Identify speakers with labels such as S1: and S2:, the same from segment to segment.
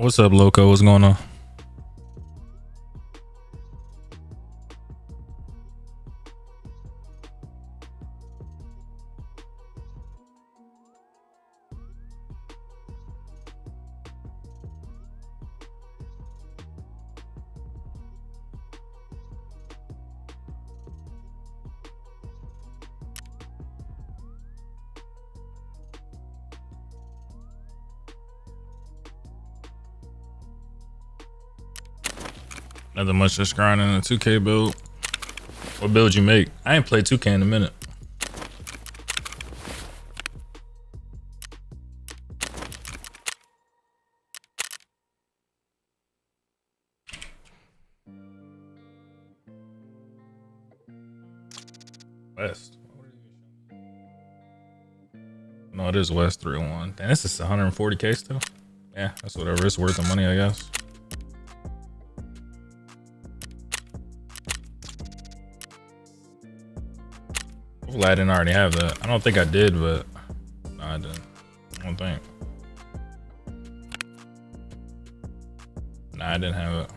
S1: What's up, Loco? What's going on? Nothing much, just grinding a 2K build. What build you make? I ain't played 2K in a minute. West. No, it is West 301. Damn, this is 140K still. Yeah, that's whatever. It's worth the money, I guess. Hopefully I didn't already have that. I don't think I did, but no, I didn't. I don't think. Nah, I didn't have it.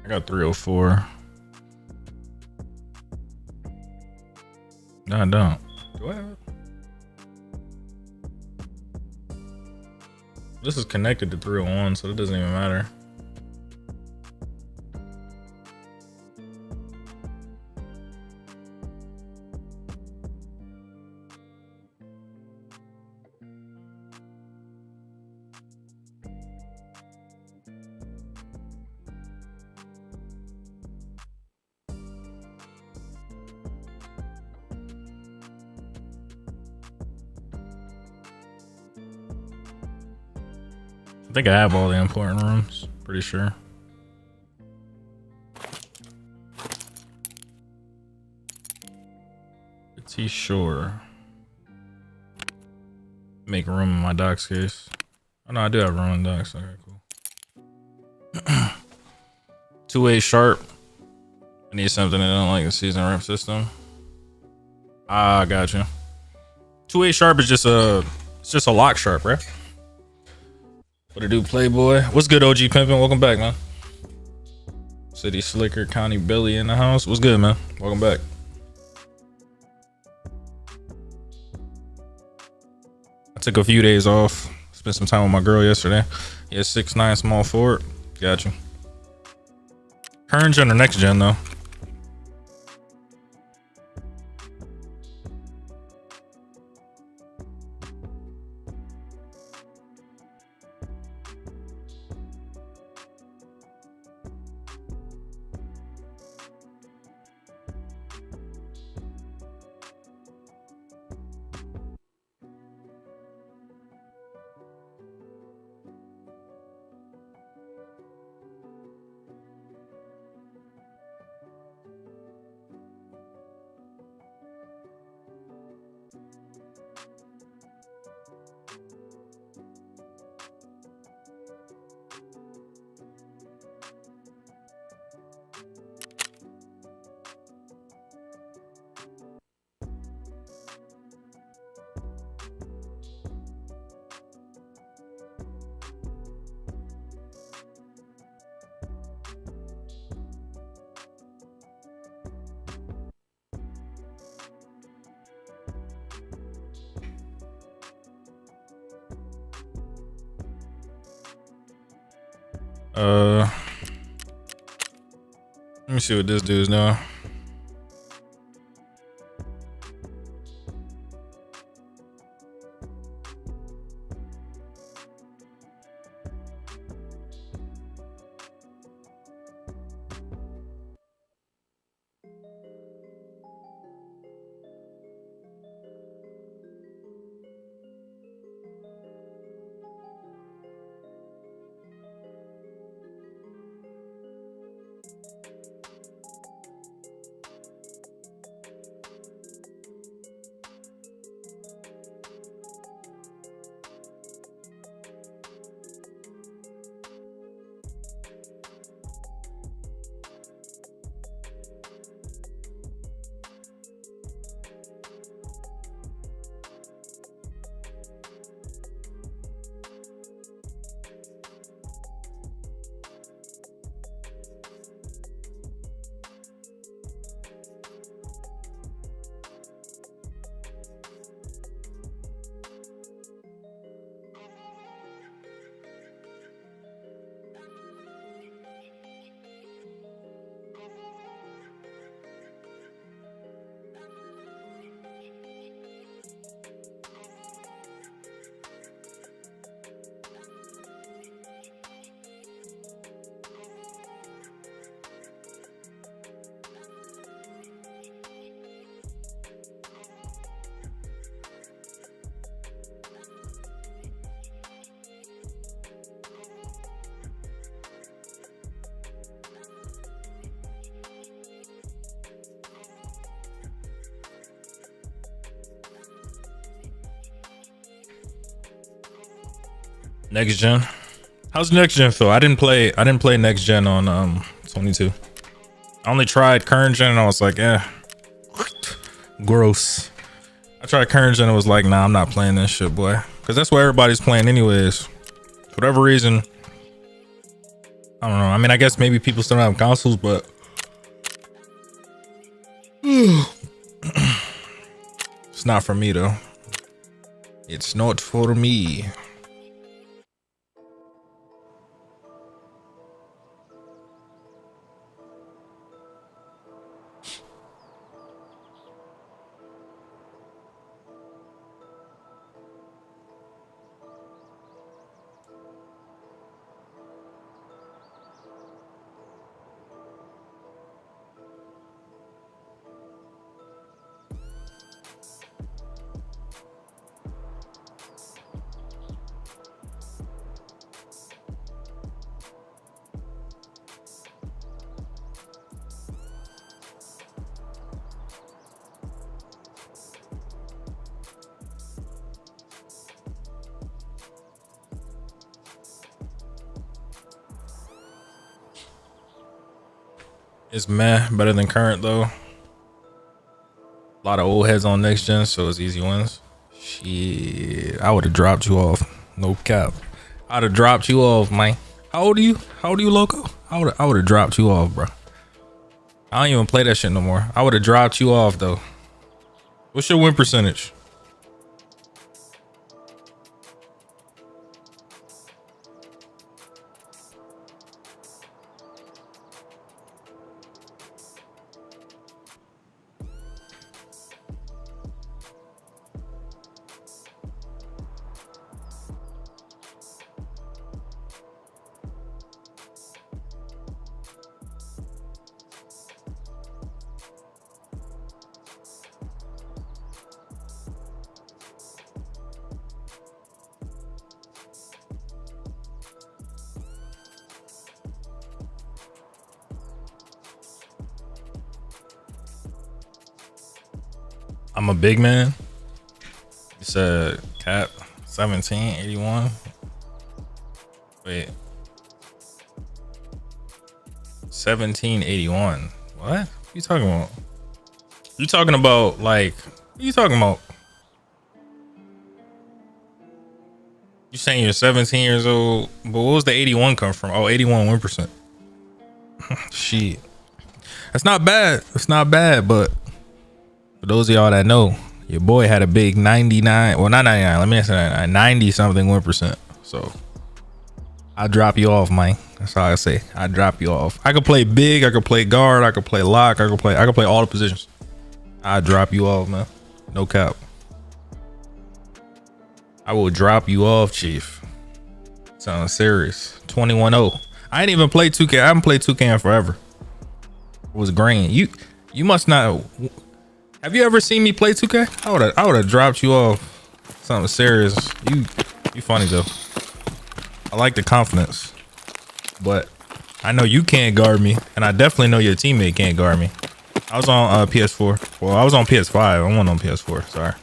S1: I got 304. No, I don't. Do I have it? This is connected to 301, so it doesn't even matter. I think I have all the important rooms, pretty sure. T-Shore. Make room in my docks case. Oh no, I do have room in docks. Okay, cool. 2A sharp. I need something that don't like a season rep system. Ah, gotcha. 2A sharp is just a lock sharp, right? What it do, Playboy? What's good, OG Pimpin'? Welcome back, man. City Slicker, Connie Billy in the house. What's good, man? Welcome back. I took a few days off. Spent some time with my girl yesterday. Yeah, 6'9", small forward. Gotcha. Current gen or next gen, though? Let me see what this dude's doing. Next gen. How's next gen feel? I didn't play next gen on 22. I only tried current gen and I was like, eh, gross. I tried current gen and was like, nah, I'm not playing this shit, boy. Cause that's what everybody's playing anyways. For whatever reason. I don't know. I mean, I guess maybe people still don't have consoles, but it's not for me though. It's not for me. It's meh, better than current though. A lot of old heads on next gen, so it's easy wins. Shit, I would have dropped you off. No cap. I'd have dropped you off, man. How old are you? How old are you, Loco? I would have dropped you off, bro. I don't even play that shit no more. I would have dropped you off though. What's your win percentage? I'm a big man. You said cap 1781. Wait. 1781. What you talking about? You talking about like what you talking about? You saying you're 17 years old, but what was the 81 come from? Oh, 81 1%. Shit. That's not bad. It's not bad, but for those of y'all that know, your boy had a big 99. Well, not 99. Let me say 90 something 1%. So I'll drop you off, man. That's all I say. I drop you off. I could play big. I could play guard. I could play lock. I could play all the positions. I drop you off, man. No cap. I will drop you off, chief. Sounds serious. 21-0. I ain't even played 2K. I haven't played 2K in forever. It was green. You must not. Have you ever seen me play 2K? I would have dropped you off. Something serious. You funny though. I like the confidence, but I know you can't guard me, and I definitely know your teammate can't guard me. I was on PS4. Well, I was on PS5. I wasn't on PS4. Sorry.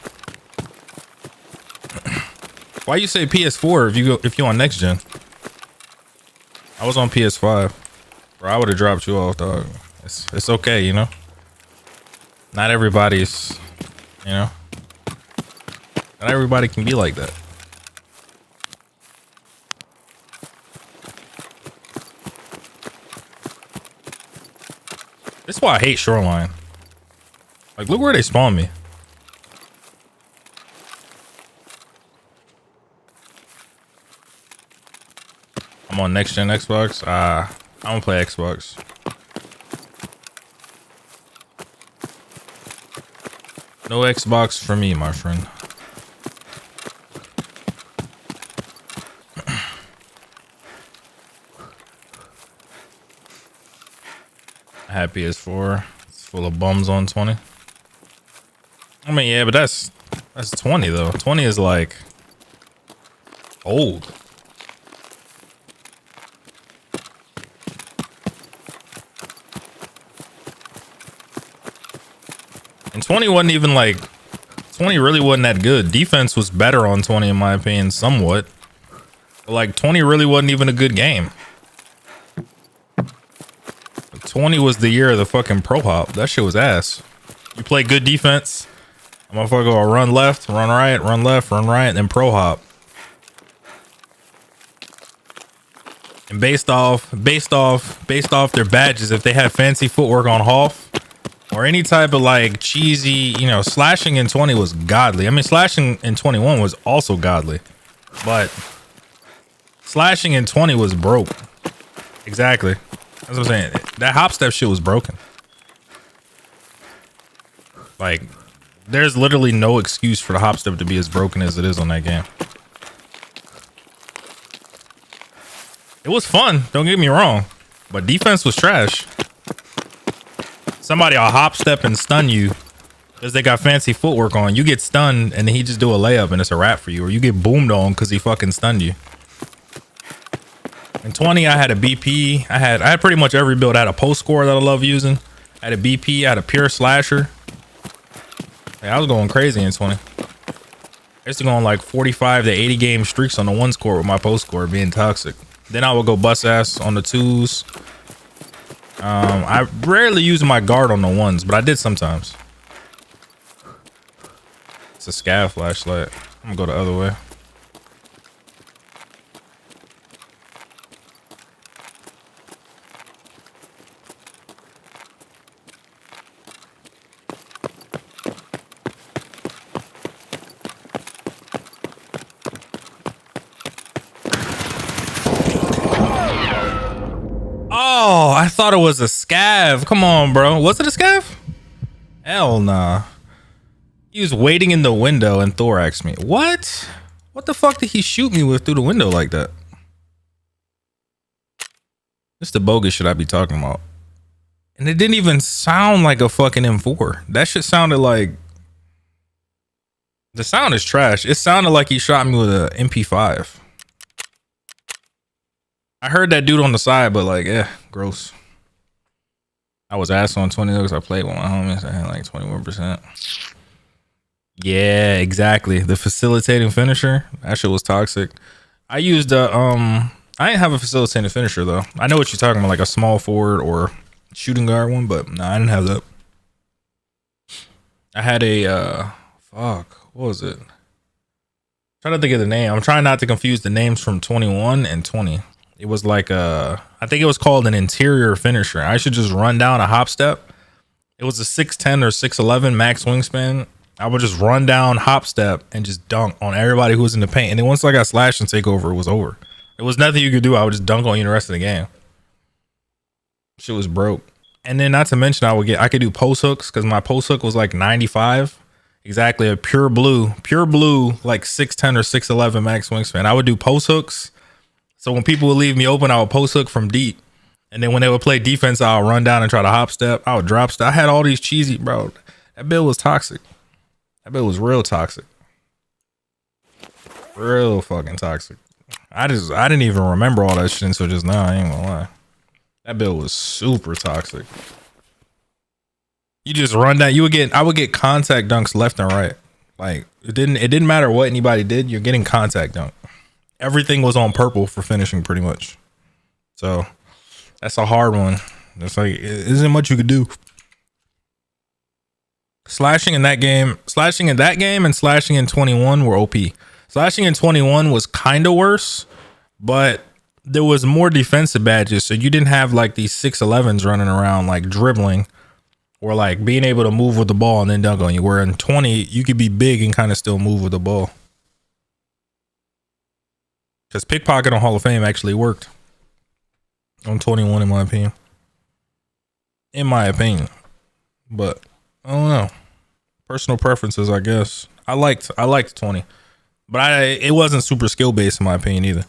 S1: Why you say PS4 if you're on next gen? I was on PS5. Bro, I would have dropped you off, dog. It's okay, you know. Not everybody's, you know. Not everybody can be like that. That's why I hate Shoreline. Like, look where they spawn me. I'm on next gen Xbox. I don't play Xbox. No Xbox for me, my friend. I had PS4. It's full of bums on 20. I mean, yeah, but that's 20 though. 20 is like old. And 20 wasn't even like 20 really wasn't that good. Defense was better on 20 in my opinion, somewhat. But like 20 really wasn't even a good game. 20 was the year of the fucking pro hop. That shit was ass. You play good defense, a motherfucker will run left, run right, run left, run right, and then pro hop. And based off their badges, if they have fancy footwork on Hoff or any type of like cheesy, you know, slashing in 20 was godly. I mean, slashing in 21 was also godly, but slashing in 20 was broke. Exactly. That's what I'm saying. That hop step shit was broken. Like, there's literally no excuse for the hop step to be as broken as it is on that game. It was fun, don't get me wrong, but defense was trash. Somebody will hop step and stun you because they got fancy footwork on. You get stunned and then he just do a layup and it's a wrap for you, or you get boomed on because he fucking stunned you. In 20, I had a BP. I had pretty much every build. I had a post score that I love using. I had a BP. I had a pure slasher. Yeah, I was going crazy in 20. I used to go on like 45 to 80 game streaks on the one score with my post score being toxic. Then I would go bust ass on the twos. I rarely use my guard on the ones, but I did sometimes. It's a scav flashlight. I'm gonna go the other way. Oh, I thought it was a scav. Come on, bro. Was it a scav? Hell nah. He was waiting in the window and thoraxed me. What? What the fuck did he shoot me with through the window like that? This the bogus shit I be talking about. And it didn't even sound like a fucking M4. That shit sounded like... The sound is trash. It sounded like he shot me with a MP5. I heard that dude on the side, but like, yeah, gross. I was ass on 20 looks. I played with my homies. I had like 21%. Yeah, exactly. The facilitating finisher. That shit was toxic. I used I didn't have a facilitating finisher though. I know what you're talking about, like a small forward or shooting guard one, but no, I didn't have that. I had a fuck, what was it? I'm trying to think of the name. I'm trying not to confuse the names from 21 and 20. It was like I think it was called an interior finisher. I should just run down a hop step. It was a 6'10 or 6'11 max wingspan. I would just run down hop step and just dunk on everybody who was in the paint. And then once I got slashed and take over, it was over. There was nothing you could do. I would just dunk on you the rest of the game. Shit was broke. And then not to mention I could do post hooks because my post hook was like 95. Exactly, a pure blue, like 6'10 or 6'11 max wingspan. I would do post hooks. So when people would leave me open, I would post hook from deep. And then when they would play defense, I would run down and try to hop step. I would drop step. I had all these cheesy, bro. That build was toxic. That build was real toxic. Real fucking toxic. I didn't even remember all that shit until just now. I ain't gonna lie. That build was super toxic. You just run down. I would get contact dunks left and right. Like it didn't matter what anybody did. You're getting contact dunk. Everything was on purple for finishing pretty much. So that's a hard one. It's like, it isn't much you could do. Slashing in that game and slashing in 21 were OP. Slashing in 21 was kind of worse, but there was more defensive badges. So you didn't have like these 6'11s running around like dribbling or like being able to move with the ball and then dunk on you. Where in 20, you could be big and kind of still move with the ball. Because pickpocket on Hall of Fame actually worked on 21 in my opinion. But I don't know. Personal preferences, I guess. I liked 20. But it wasn't super skill based in my opinion either.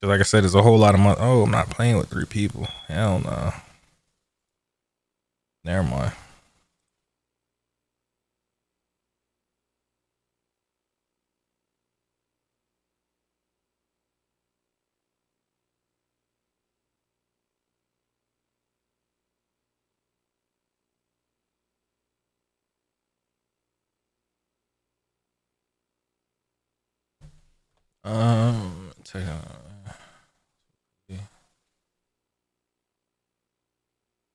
S1: Because like I said, there's a whole lot of money. Oh, I'm not playing with 3 people. Hell no. Never mind.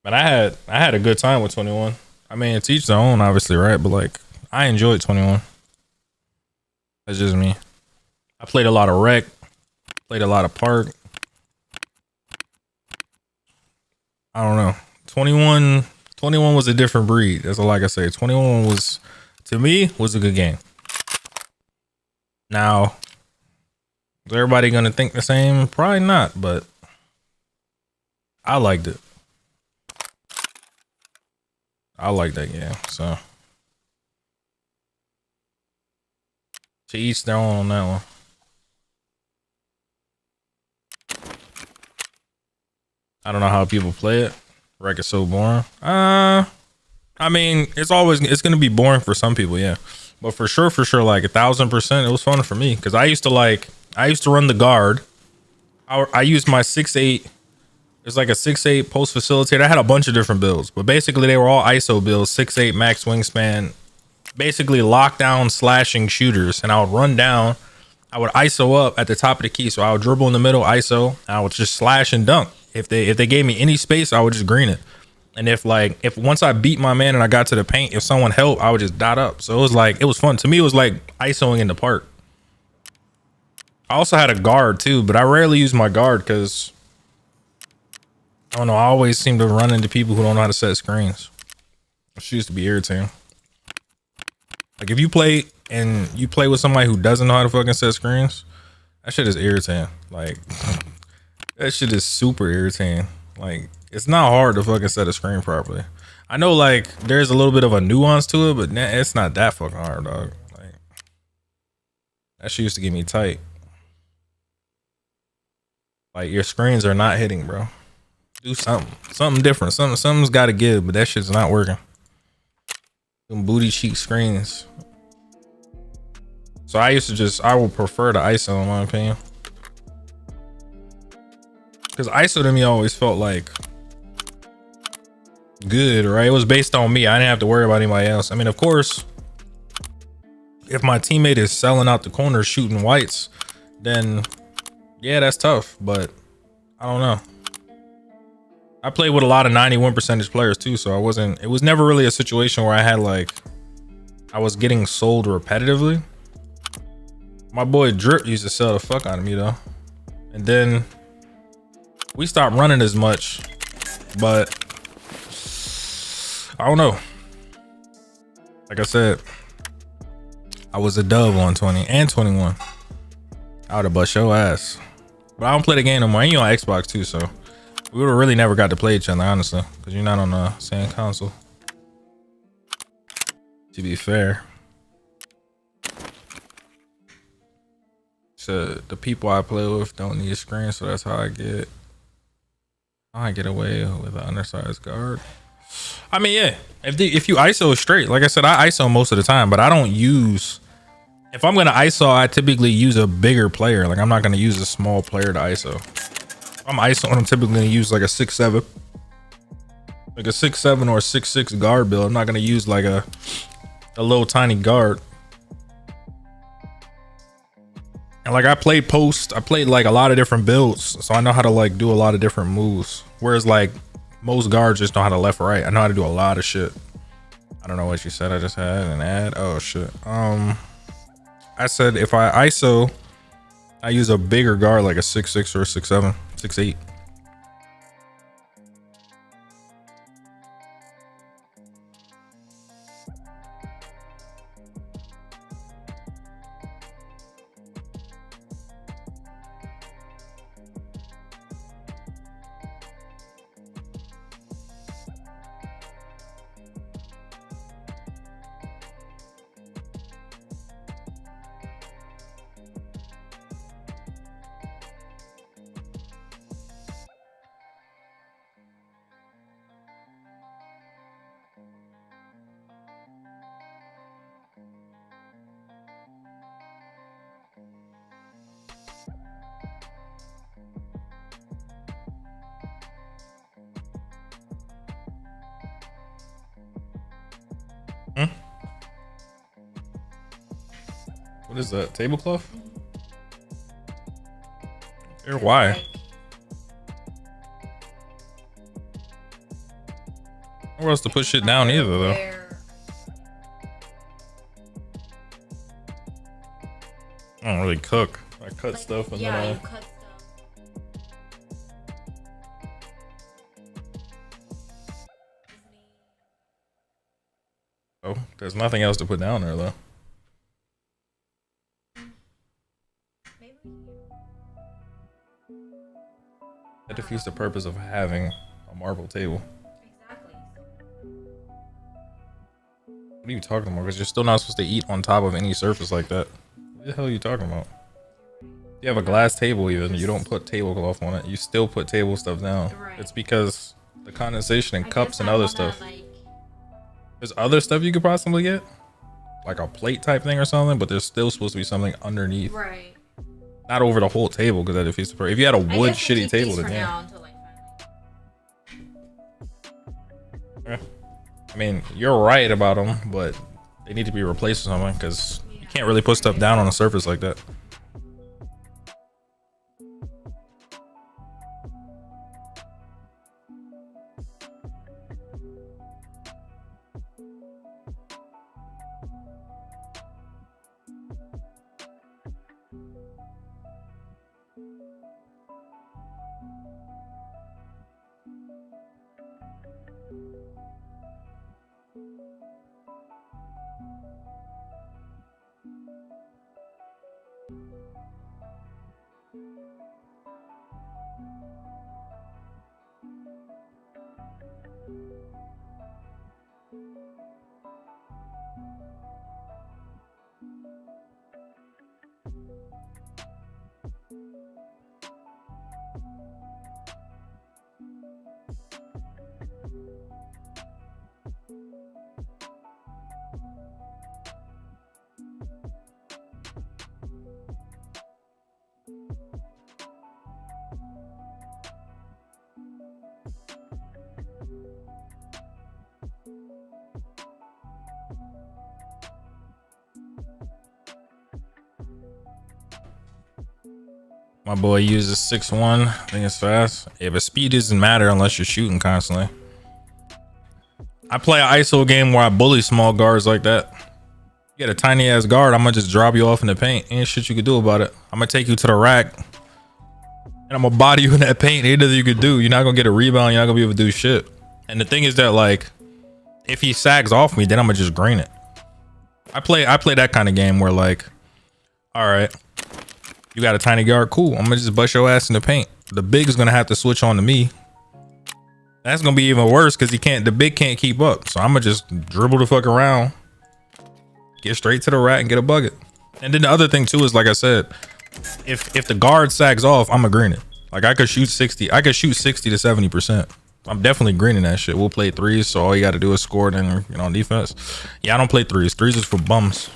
S1: But I had a good time with 21. I mean, it's each their own, obviously, right? But like, I enjoyed 21. That's just me. I played a lot of rec, played a lot of park. I don't know. 21 was a different breed. That's all I can say. 21 was, to me, was a good game. Now, is everybody gonna think the same? Probably not, but I liked it. I like that game, so to each their own on that one. I don't know how people play it. Wreck is so boring. I mean, it's gonna be boring for some people, yeah. But for sure, like 1,000%, it was fun for me because I used to run the guard. I used my 6'8". It's like a 6'8" post facilitator. I had a bunch of different builds, but basically they were all ISO builds, 6'8" max wingspan, basically lockdown slashing shooters. And I would run down I would ISO up at the top of the key. So I would dribble in the middle, ISO, and I would just slash and dunk. If they gave me any space, I would just green it. And if once I beat my man and I got to the paint, if someone helped, I would just dot up. So it was fun. To me, it was like ISOing in the park. I also had a guard too, but I rarely use my guard because I don't know. I always seem to run into people who don't know how to set screens. She used to be irritating. Like if you play with somebody who doesn't know how to fucking set screens, that shit is irritating. Like that shit is super irritating. Like it's not hard to fucking set a screen properly. I know like there's a little bit of a nuance to it, but it's not that fucking hard, dog. Like that shit used to get me tight. Like your screens are not hitting, bro. Do something different. Something's got to give, but that shit's not working. Them booty cheek screens. So I would prefer the ISO in my opinion. Because ISO to me always felt like good, right? It was based on me. I didn't have to worry about anybody else. I mean, of course, if my teammate is selling out the corner shooting whites, then yeah, that's tough. But I don't know. I played with a lot of 91% players too, so it was never really a situation where I was getting sold repetitively. My boy Drip used to sell the fuck out of me though. And then we stopped running as much, but I don't know. Like I said, I was a dub on 20 and 21. I would have bust your ass. But I don't play the game no more. And you on Xbox too, so we would have really never got to play each other, honestly, because you're not on the same console. To be fair. So the people I play with don't need a screen, so that's how I get away with an undersized guard. I mean, yeah, if you ISO straight, like I said, I ISO most of the time, but I don't use. If I'm gonna ISO, I typically use a bigger player. Like I'm not gonna use a small player to ISO. I'm ISO, I'm typically gonna use like a 6'7", like a 6'7" or a 6'6" guard build. I'm not gonna use like a little tiny guard. And like I played post, I played like a lot of different builds, so I know how to like do a lot of different moves. Whereas like most guards just know how to left right. I know how to do a lot of shit. I don't know what you said. I just had an ad. Oh shit. I said if I ISO, I use a bigger guard like a 6'6" or a 6'7", 6'8". What is that? Tablecloth? Or why? Nowhere else to put shit down either, though. I don't really cook. I cut stuff and then
S2: you cut stuff.
S1: Oh, there's nothing else to put down there, though. That defeats the purpose of having a marble table.
S2: Exactly.
S1: What are you talking about? Because you're still not supposed to eat on top of any surface like that. What the hell are you talking about? You have a glass table even, you don't put tablecloth on it. You still put table stuff down.
S2: Right.
S1: It's because the condensation and cups and other stuff.
S2: Like...
S1: There's other stuff you could possibly get, like a plate type thing or something, but there's still supposed to be something underneath.
S2: Right.
S1: Not over the whole table, because that defeats the purpose. If you had a wood shitty table, then yeah. Yeah. I mean, you're right about them, but they need to be replaced with something, because you can't really put stuff down on a surface like that. My boy uses 6'1". I think it's fast. Yeah, but speed doesn't matter unless you're shooting constantly. I play an ISO game where I bully small guards like that. You get a tiny ass guard, I'm gonna just drop you off in the paint. Ain't shit you can do about it. I'm gonna take you to the rack and I'm gonna body you in that paint. Ain't nothing you can do. You're not gonna get a rebound. You're not gonna be able to do shit. And the thing is that, like, if he sags off me, then I'm gonna just green it. I play that kind of game where, like, all right, you got a tiny guard, cool, I'm gonna just bust your ass in the paint. The big is gonna have to switch on to me. That's gonna be even worse because the big can't keep up. So I'm gonna just dribble the fuck around, get straight to the rack and get a bucket. And then the other thing too is, like I said, if the guard sags off, I'm gonna green it. Like, I could shoot 60 to 70%. I'm definitely greening that shit. We'll play threes, so all you got to do is score. Then, you know, on defense. Yeah, I don't play threes. Threes is for bums.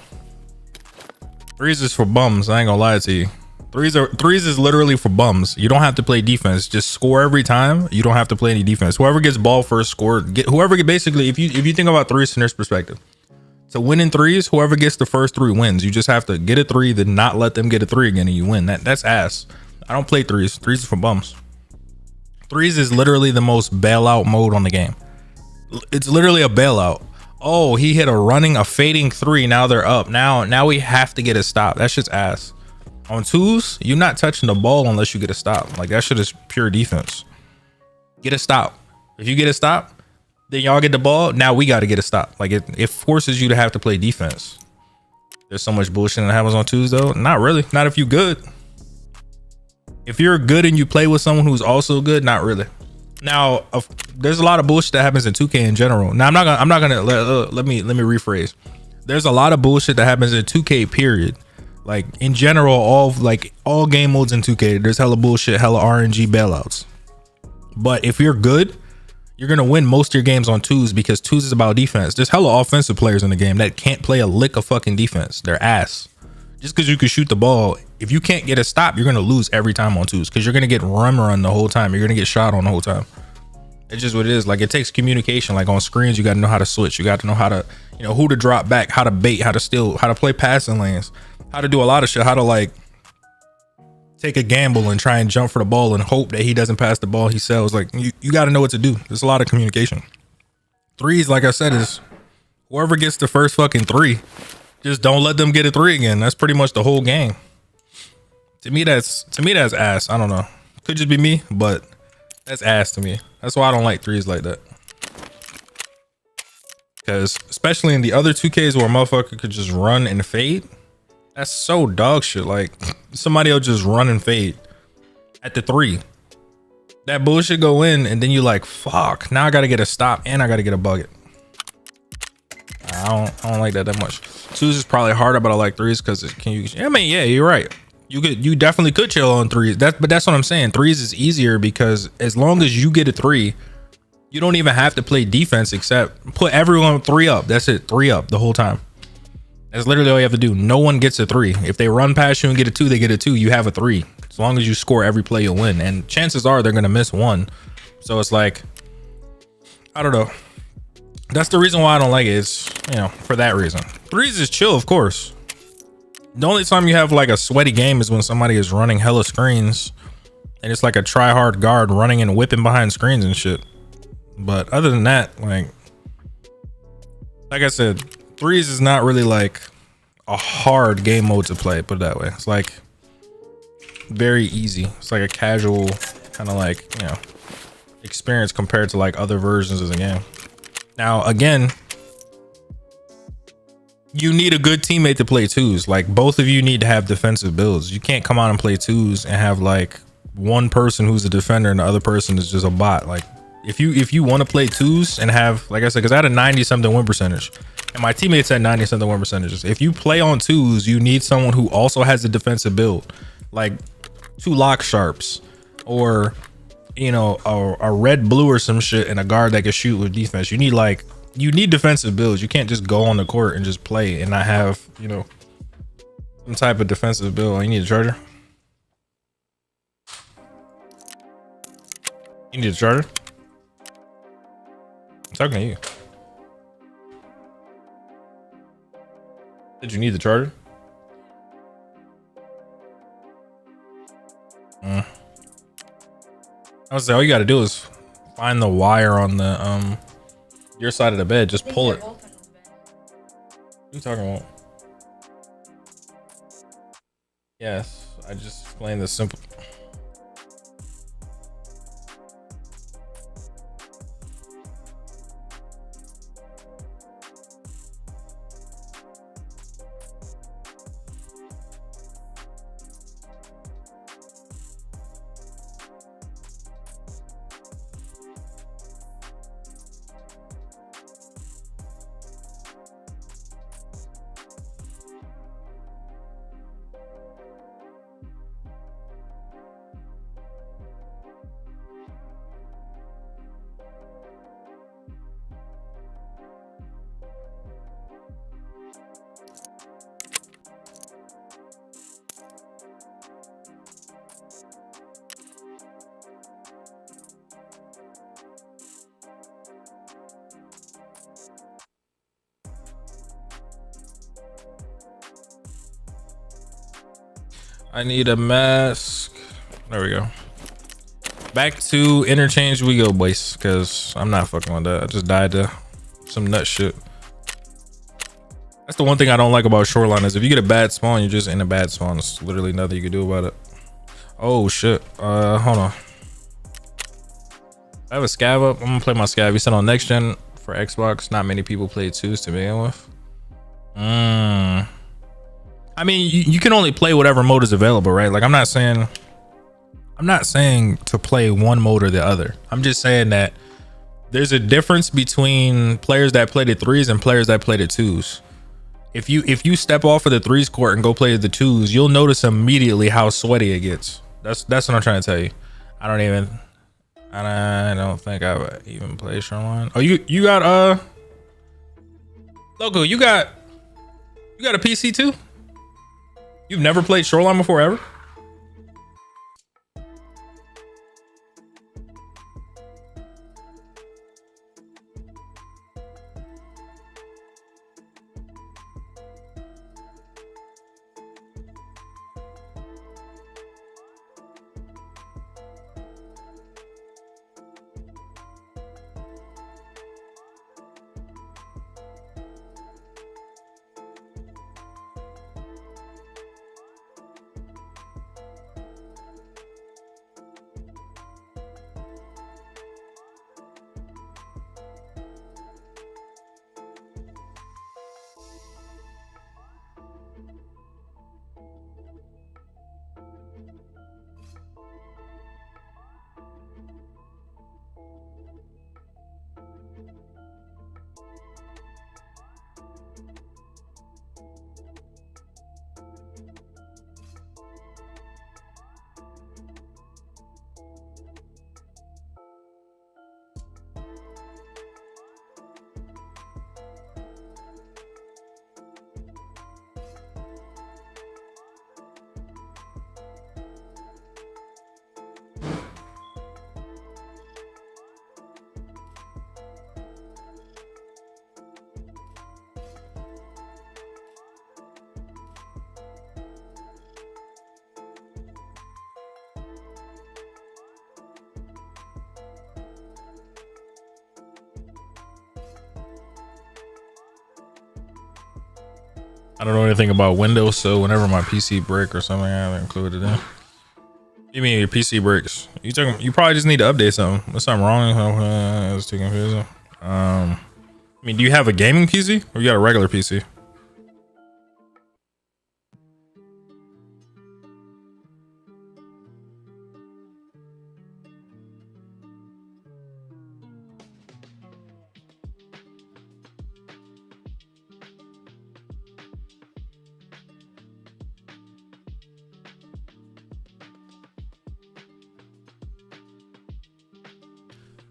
S1: Threes is for bums. I ain't gonna lie to you. Threes is literally for bums. You don't have to play defense. Just score every time. You don't have to play any defense. Whoever gets ball first, score. Basically, if you think about threes from this perspective, to win in threes, whoever gets the first three wins. You just have to get a three, then not let them get a three again, and you win. That's ass. I don't play threes. Threes is for bums. Threes is literally the most bailout mode on the game. It's literally a bailout. Oh, he hit a fading three. Now they're up. Now we have to get a stop. That shit's ass. On twos, you're not touching the ball unless you get a stop. Like, that shit is pure defense. Get a stop. If you get a stop, then y'all get the ball. Now we got to get a stop. Like, it forces you to have to play defense. There's so much bullshit that happens on twos though. Not really. Not if you good. If you're good and you play with someone who's also good, not really. Now, there's a lot of bullshit that happens in 2K in general. Now, I'm not gonna let me rephrase. There's a lot of bullshit that happens in 2K period. Like, in general, all game modes in 2K, there's hella bullshit, hella RNG bailouts. But if you're good, you're gonna win most of your games on twos, because twos is about defense. There's hella offensive players in the game that can't play a lick of fucking defense. They're ass. Just because you can shoot the ball, if you can't get a stop, you're gonna lose every time on twos, because you're gonna get run the whole time. You're gonna get shot on the whole time. It's just what it is. Like, it takes communication. Like, on screens, you got to know how to switch. You got to know how to, you know, who to drop back, how to bait, how to steal, how to play passing lanes, how to do a lot of shit, how to, like, take a gamble and try and jump for the ball and hope that he doesn't pass the ball he sells. Like, you got to know what to do. There's a lot of communication. Threes, like I said, is whoever gets the first fucking three, just don't let them get a three again. That's pretty much the whole game. To me, that's ass. I don't know. Could just be me, but that's ass to me. That's why I don't like threes like that. Because especially in the other 2Ks where a motherfucker could just run and fade, that's so dog shit. Like, somebody will just run and fade at the three. That bullshit go in, and then you like, fuck, now I gotta get a stop and I gotta get a bucket. I don't like that much. Twos is probably harder, but I like threes because I mean, yeah, you're right. You definitely could chill on threes. But that's what I'm saying. Threes is easier because as long as you get a three, you don't even have to play defense except put everyone 3 up. That's it, 3 up the whole time. That's literally all you have to do. No one gets a 3. If they run past you and get a 2, they get a 2. You have a 3. As long as you score every play, you'll win. And chances are they're gonna miss one. So it's like, I don't know. That's the reason why I don't like it. It's, you know, for that reason. Threes is chill, of course. The only time you have like a sweaty game is when somebody is running hella screens and it's like a try hard guard running and whipping behind screens and shit. But other than that, like I said, threes is not really like a hard game mode to play, put it that way. It's like very easy. It's like a casual kind of like, you know, experience compared to like other versions of the game. Now, again, you need a good teammate to play twos. Like both of you need to have defensive builds. You can't come out and play twos and have like one person who's a defender and the other person is just a bot. Like if you want to play twos and have, like I said, because I had a 90 something win percentage and my teammates had 90 something win percentages. If you play on twos, you need someone who also has a defensive build, like 2 lock sharps or, you know, a red blue or some shit and a guard that can shoot with defense. You need defensive builds. You can't just go on the court and just play and not have, you know, some type of defensive build. You need a charger. You need a charger. I'm talking to you. Did you need the charger? I was saying all you got to do is find the wire on the your side of the bed. Just pull it. What are you talking about? Yes, I just explained the simple. I need a mask. There we go. Back to interchange we go, boys, because I'm not fucking with that. I just died to some nut shit. That's the one thing I don't like about Shoreline is if you get a bad spawn, you're just in a bad spawn. There's literally nothing you can do about it. Oh shit. Hold on. I have a scav up. I'm gonna play my scav. You said on next gen for Xbox, not many people play twos to begin with. I mean, you can only play whatever mode is available, right? Like I'm not saying to play one mode or the other. I'm just saying that there's a difference between players that play the threes and players that play the twos. If you step off of the threes court and go play the twos, you'll notice immediately how sweaty it gets. That's what I'm trying to tell you. I don't think I've even played Shoreline. Oh, you got Loco, you got a PC too? You've never played Shoreline before ever? I don't know anything about Windows, so whenever my PC break or something, I haven't included it in. You mean your PC breaks? You probably just need to update something. There's something wrong. It's too confusing. I mean, do you have a gaming PC or you got a regular PC?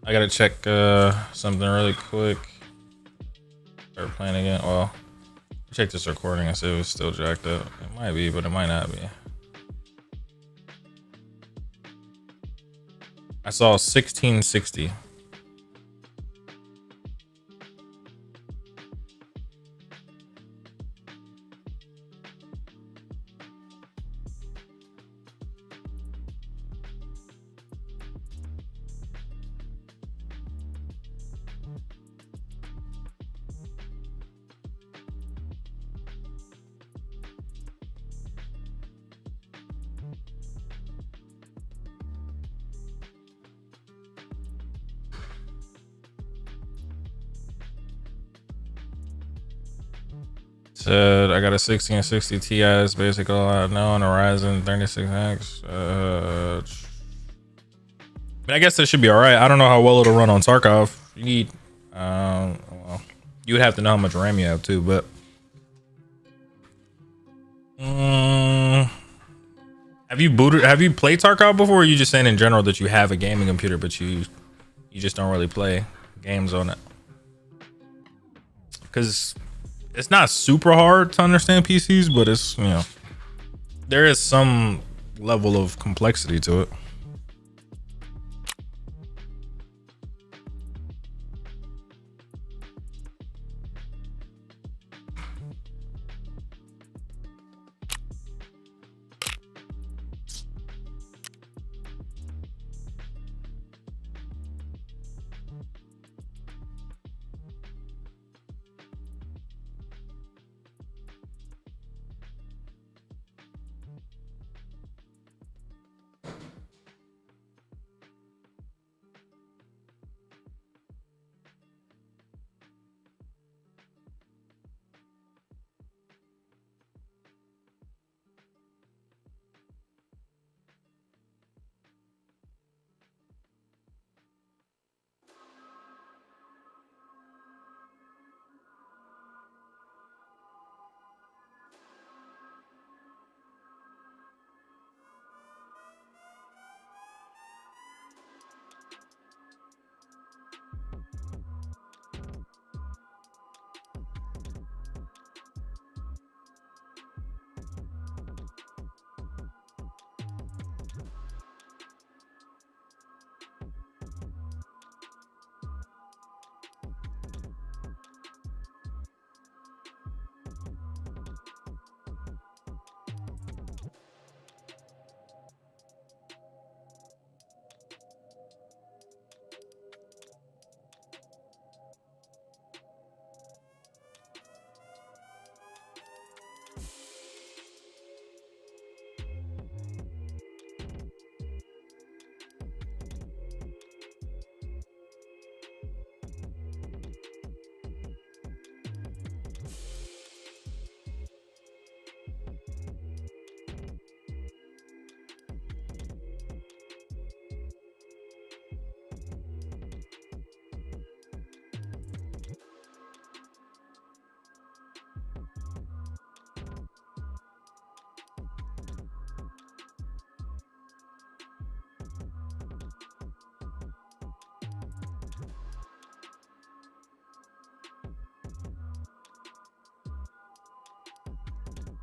S1: I gotta check something really quick. Start playing again. Well, check this recording and see if it's still jacked up. It might be, but it might not be. I saw 1660. Said I got a 1660 Ti. Is basically all I know on the Ryzen 36X. I guess that should be all right. I don't know how well it'll run on Tarkov. You need, well, you would have to know how much RAM you have too, but. Have you played Tarkov before, or are you just saying in general that you have a gaming computer but you just don't really play games on it? Because it's not super hard to understand PCs, but it's, you know, there is some level of complexity to it.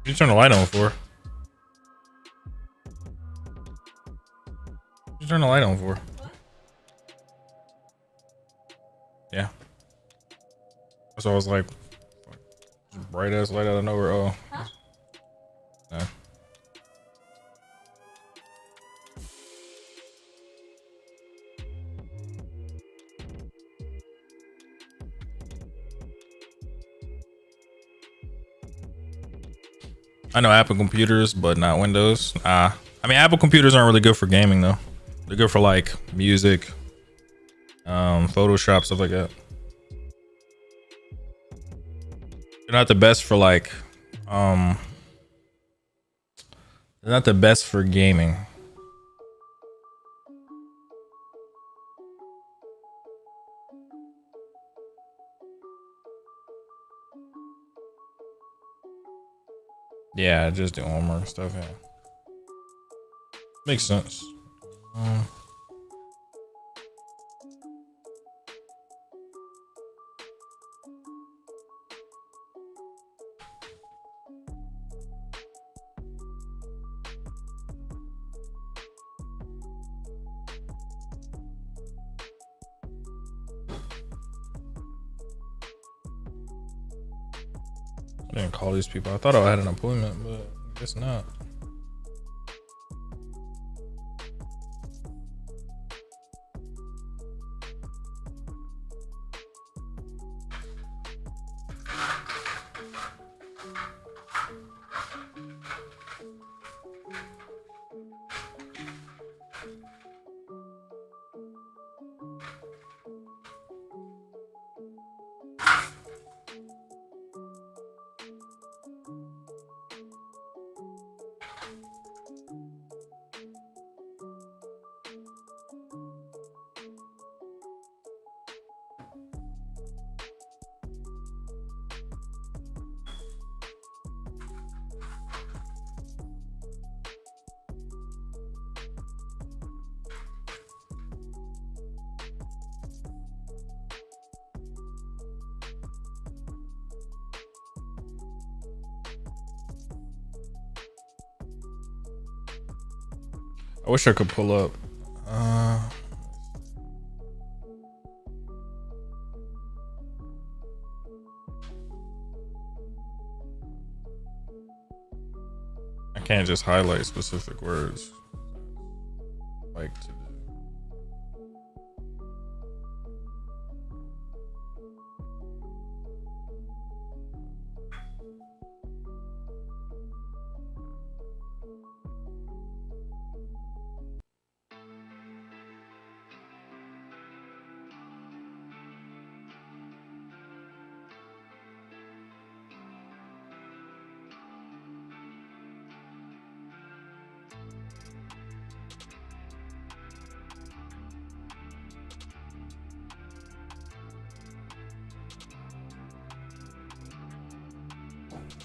S1: You turn the light on for? You turn the light on for? Yeah. So I was like, bright ass light out of nowhere. Oh. Yeah. I know Apple computers, but not Windows. I mean, Apple computers aren't really good for gaming though. They're good for like music, Photoshop, stuff like that. They're not the best for like, they're not the best for gaming. Yeah, just do homework and stuff. Yeah, makes sense. I didn't call these people. I thought I had an appointment, but I guess not. I wish I could pull up. I can't just highlight specific words like to